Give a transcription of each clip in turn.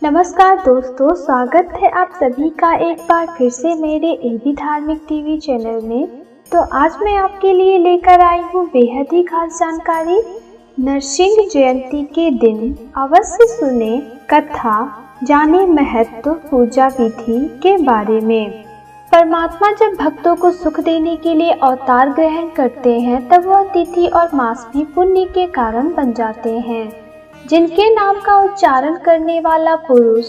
नमस्कार दोस्तों, स्वागत है आप सभी का एक बार फिर से मेरे एबी धार्मिक टीवी चैनल में। तो आज मैं आपके लिए लेकर आई हूँ बेहद ही खास जानकारी। नरसिंह जयंती के दिन अवश्य सुने कथा, जाने महत्व पूजा विधि के बारे में। परमात्मा जब भक्तों को सुख देने के लिए अवतार ग्रहण करते हैं तब वह तिथि और मास भी पुण्य के कारण बन जाते हैं। जिनके नाम का उच्चारण करने वाला पुरुष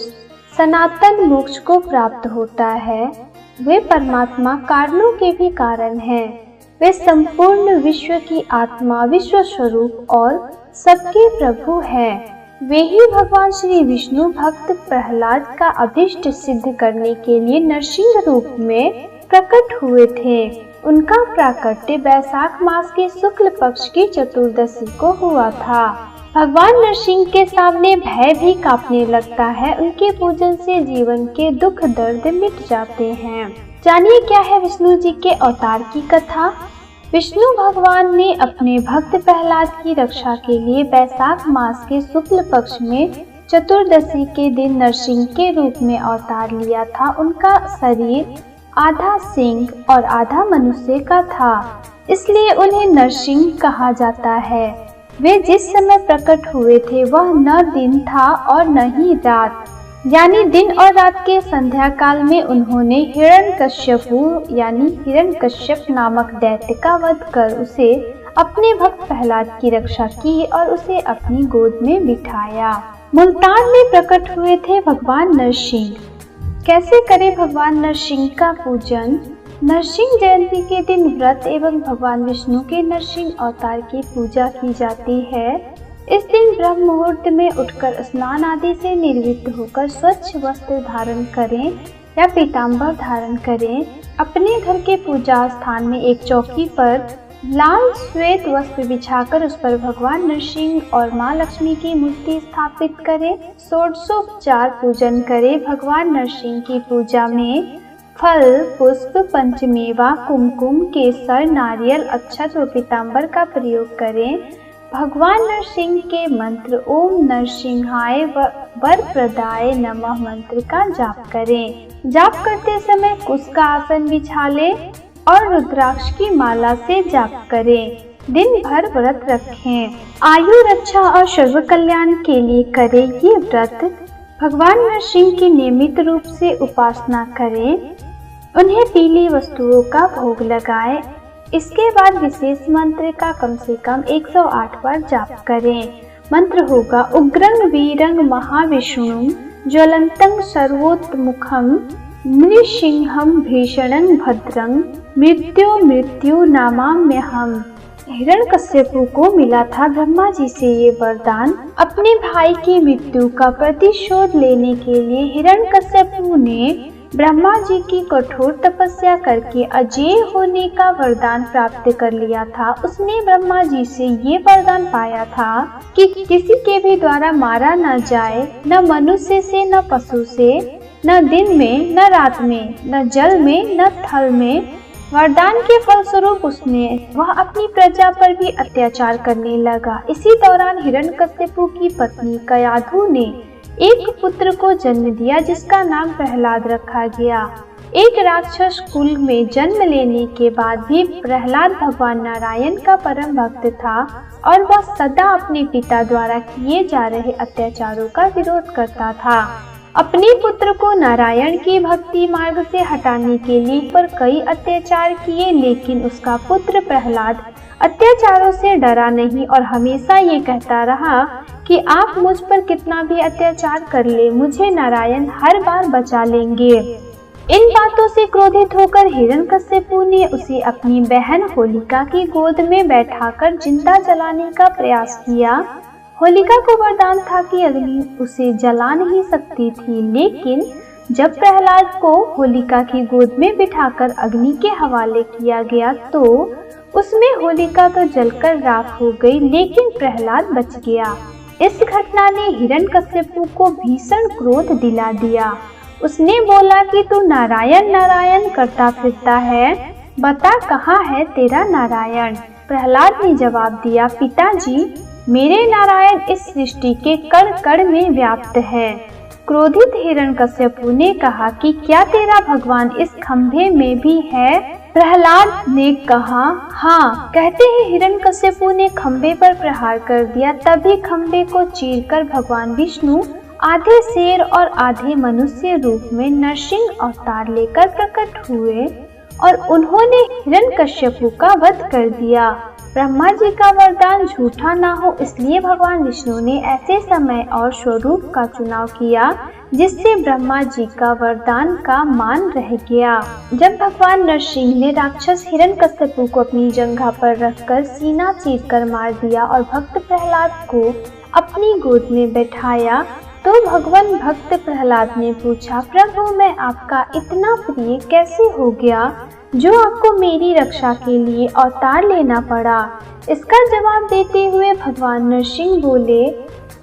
सनातन मोक्ष को प्राप्त होता है, वे परमात्मा कारणों के भी कारण हैं। वे संपूर्ण विश्व की आत्मा, विश्व स्वरूप और सबके प्रभु हैं। वे ही भगवान श्री विष्णु भक्त प्रहलाद का अभीष्ट सिद्ध करने के लिए नरसिंह रूप में प्रकट हुए थे। उनका प्राकट्य वैशाख मास के शुक्ल पक्ष की चतुर्दशी को हुआ था। भगवान नरसिंह के सामने भय भी कांपने लगता है। उनके पूजन से जीवन के दुख दर्द मिट जाते हैं। जानिए क्या है विष्णु जी के अवतार की कथा। विष्णु भगवान ने अपने भक्त प्रहलाद की रक्षा के लिए वैशाख मास के शुक्ल पक्ष में चतुर्दशी के दिन नरसिंह के रूप में अवतार लिया था। उनका शरीर आधा सिंह और आधा मनुष्य का था, इसलिए उन्हें नरसिंह कहा जाता है। वे जिस समय प्रकट हुए थे वह न दिन था और न ही रात, यानी दिन और रात के संध्या काल में उन्होंने हिरण्यकश्यप नामक दैत्य का वध कर उसे अपने भक्त प्रहलाद की रक्षा की और उसे अपनी गोद में बिठाया। मुल्तान में प्रकट हुए थे भगवान नरसिंह। कैसे करें भगवान नरसिंह का पूजन। नरसिंह जयंती के दिन व्रत एवं भगवान विष्णु के नरसिंह अवतार की पूजा की जाती है। इस दिन ब्रह्म मुहूर्त में उठकर स्नान आदि से निर्वृत्त होकर स्वच्छ वस्त्र धारण करें या पीताम्बर धारण करें। अपने घर के पूजा स्थान में एक चौकी पर लाल श्वेत वस्त्र बिछाकर उस पर भगवान नरसिंह और माँ लक्ष्मी की मूर्ति स्थापित करें। षोडशोपचार पूजन करें। भगवान नरसिंह की पूजा में फल, पुष्प, पंचमेवा, कुमकुम, केसर, नारियल, अक्षत व पीताम्बर का प्रयोग करें। भगवान नरसिंह के मंत्र ओम नरसिंहाय वरप्रदाय नमः मंत्र का जाप करें। जाप करते समय कुश का आसन बिछा लें और रुद्राक्ष की माला से जाप करें। दिन भर व्रत रखें। आयु रक्षा और सर्व कल्याण के लिए करें ये व्रत। भगवान नरसिंह की नियमित रूप से उपासना करें। उन्हें पीली वस्तुओं का भोग लगाएं। इसके बाद विशेष मंत्र का कम से कम 108 बार जाप करें। मंत्र होगा उग्रं वीरं महाविष्णुं ज्वलंतं सर्वोत्मुखं नृसिंहं भीषणं भद्रं मृत्यु नामाम्यहम्। हिरण्यकश्यपु को मिला था ब्रह्मा जी से ये वरदान। अपने भाई की मृत्यु का प्रतिशोध लेने के लिए हिरण्यकश्यपु ने ब्रह्मा जी की कठोर तपस्या करके अजेय होने का वरदान प्राप्त कर लिया था। उसने ब्रह्मा जी से ये वरदान पाया था कि किसी के भी द्वारा मारा न जाए, न मनुष्य से, न पशु से, न दिन में, न रात में, न जल में, न थल में। वरदान के फलस्वरूप वह अपनी प्रजा पर भी अत्याचार करने लगा। इसी दौरान हिरण्यकश्यपु की पत्नी कयाधु ने एक पुत्र को जन्म दिया जिसका नाम प्रहलाद रखा गया। एक राक्षस कुल में जन्म लेने के बाद भी प्रहलाद भगवान नारायण का परम भक्त था और वह सदा अपने पिता द्वारा किए जा रहे अत्याचारों का विरोध करता था। अपने पुत्र को नारायण की भक्ति मार्ग से हटाने के लिए पर कई अत्याचार किए, लेकिन उसका पुत्र प्रहलाद अत्याचारों से डरा नहीं और हमेशा ये कहता रहा कि आप मुझ पर कितना भी अत्याचार कर ले, मुझे नारायण हर बार बचा लेंगे। इन बातों से क्रोधित होकर हिरण्यकश्यपु ने उसे अपनी बहन होलिका की गोद में बैठाकर जिंदा जलाने का प्रयास किया। होलिका को वरदान था कि अग्नि उसे जला नहीं सकती थी, लेकिन जब प्रहलाद को होलिका की गोद में बिठाकर अग्नि के हवाले किया गया तो उसमें होलिका तो जलकर राख हो गई, लेकिन प्रहलाद बच गया। इस घटना ने हिरण्यकश्यपु को भीषण क्रोध दिला दिया। उसने बोला कि तू नारायण नारायण करता फिरता है, बता कहाँ है तेरा नारायण। प्रहलाद ने जवाब दिया, पिताजी मेरे नारायण इस सृष्टि के कण कण में व्याप्त है। क्रोधित हिरण्यकश्यपु ने कहा कि क्या तेरा भगवान इस खंभे में भी है? प्रहलाद ने कहा हाँ। कहते ही हिरण्यकश्यपु ने खंभे पर प्रहार कर दिया। तभी खंभे को चीरकर भगवान विष्णु आधे शेर और आधे मनुष्य रूप में नरसिंह अवतार लेकर प्रकट हुए और उन्होंने हिरण्यकश्यपु का वध कर दिया। ब्रह्मा जी का वरदान झूठा ना हो, इसलिए भगवान विष्णु ने ऐसे समय और स्वरूप का चुनाव किया जिससे ब्रह्मा जी का वरदान का मान रह गया। जब भगवान नरसिंह ने राक्षस हिरण्यकश्यपु को अपनी जंघा पर रखकर सीना चीरकर मार दिया और भक्त प्रहलाद को अपनी गोद में बैठाया, तो भगवान भक्त प्रहलाद ने पूछा, प्रभु मैं आपका इतना प्रिय कैसे हो गया जो आपको मेरी रक्षा के लिए अवतार लेना पड़ा? इसका जवाब देते हुए भगवान नरसिंह बोले,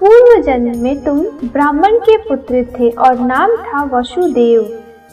पूर्व जन्म में तुम ब्राह्मण के पुत्र थे और नाम था वसुदेव।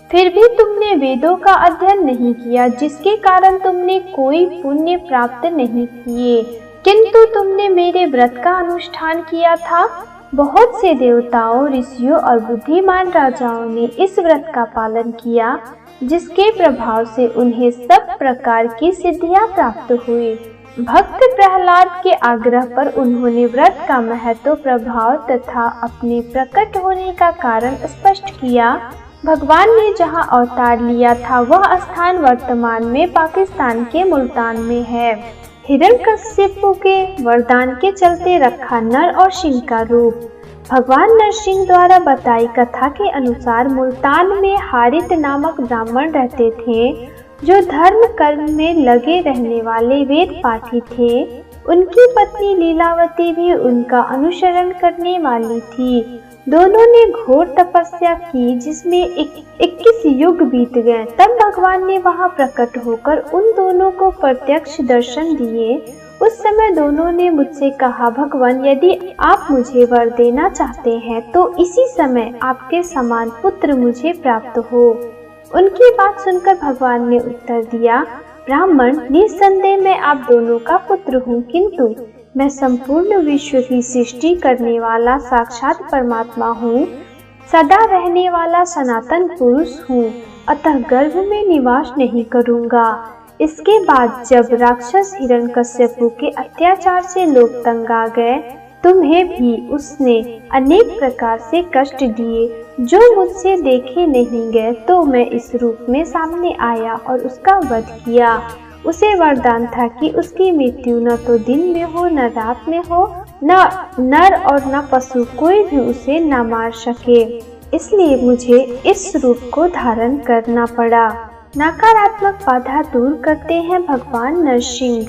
फिर भी तुमने वेदों का अध्ययन नहीं किया, जिसके कारण तुमने कोई पुण्य प्राप्त नहीं किए, किंतु तुमने मेरे व्रत का अनुष्ठान किया था। बहुत से देवताओं, ऋषियों और बुद्धिमान राजाओं ने इस व्रत का पालन किया, जिसके प्रभाव से उन्हें सब प्रकार की सिद्धियां प्राप्त हुई। भक्त प्रहलाद के आग्रह पर उन्होंने व्रत का महत्व, प्रभाव तथा अपने प्रकट होने का कारण स्पष्ट किया। भगवान ने जहां अवतार लिया था वह स्थान वर्तमान में पाकिस्तान के मुल्तान में है। हिरण्यकश्यपु के वरदान के चलते रखा नर और सिंह का रूप। भगवान नरसिंह द्वारा बताई कथा के अनुसार मुल्तान में हारित नामक ब्राह्मण रहते थे, जो धर्म कर्म में लगे रहने वाले वेद पाठी थे। उनकी पत्नी लीलावती भी उनका अनुसरण करने वाली थी। दोनों ने घोर तपस्या की, जिसमें 21 युग बीत गए। तब भगवान ने वहां प्रकट होकर उन दोनों को प्रत्यक्ष दर्शन दिए। उस समय दोनों ने मुझसे कहा, भगवान यदि आप मुझे वर देना चाहते हैं तो इसी समय आपके समान पुत्र मुझे प्राप्त हो। उनकी बात सुनकर भगवान ने उत्तर दिया, ब्राह्मण निस्संदेह मैं आप दोनों का पुत्र हूँ, किंतु मैं संपूर्ण विश्व की सृष्टि करने वाला साक्षात परमात्मा हूँ, सदा रहने वाला सनातन पुरुष हूँ, अतः गर्भ में निवास नहीं करूँगा। इसके बाद जब राक्षस हिरण्यकश्यपु के अत्याचार से लोग तंग आ गए, तुम्हें भी उसने अनेक प्रकार से कष्ट दिए जो मुझसे देखे नहीं गए, तो मैं इस रूप में सामने आया और उसका वध किया। उसे वरदान था कि उसकी मृत्यु न तो दिन में हो न रात में हो, न नर और न पशु कोई भी उसे न मार सके, इसलिए मुझे इस रूप को धारण करना पड़ा। नकारात्मक बाधा दूर करते हैं भगवान नरसिंह।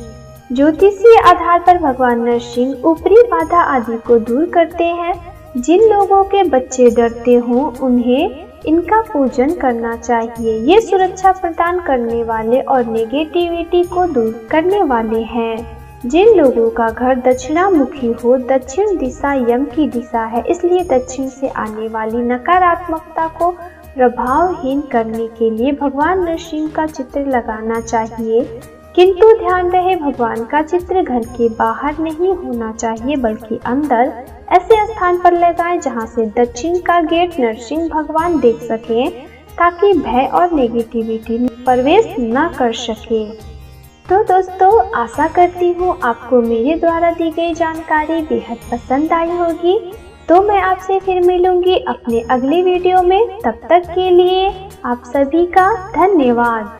ज्योतिषीय आधार पर भगवान नरसिंह ऊपरी बाधा आदि को दूर करते हैं। जिन लोगों के बच्चे डरते हों उन्हें इनका पूजन करना चाहिए। ये सुरक्षा प्रदान करने वाले और नेगेटिविटी को दूर करने वाले हैं। जिन लोगों का घर दक्षिणामुखी हो, दक्षिण दिशा यम की दिशा है, इसलिए दक्षिण से आने वाली नकारात्मकता को प्रभावहीन करने के लिए भगवान नरसिंह का चित्र लगाना चाहिए, किंतु ध्यान रहे भगवान का चित्र घर के बाहर नहीं होना चाहिए बल्कि अंदर ऐसे स्थान पर लगाएं जहां से दक्षिण का गेट नरसिंह भगवान देख सकें, ताकि भय और नेगेटिविटी प्रवेश न कर सके। तो दोस्तों, आशा करती हूँ आपको मेरे द्वारा दी गई जानकारी बेहद पसंद आई होगी। तो मैं आपसे फिर मिलूंगी अपने अगले वीडियो में। तब तक के लिए आप सभी का धन्यवाद।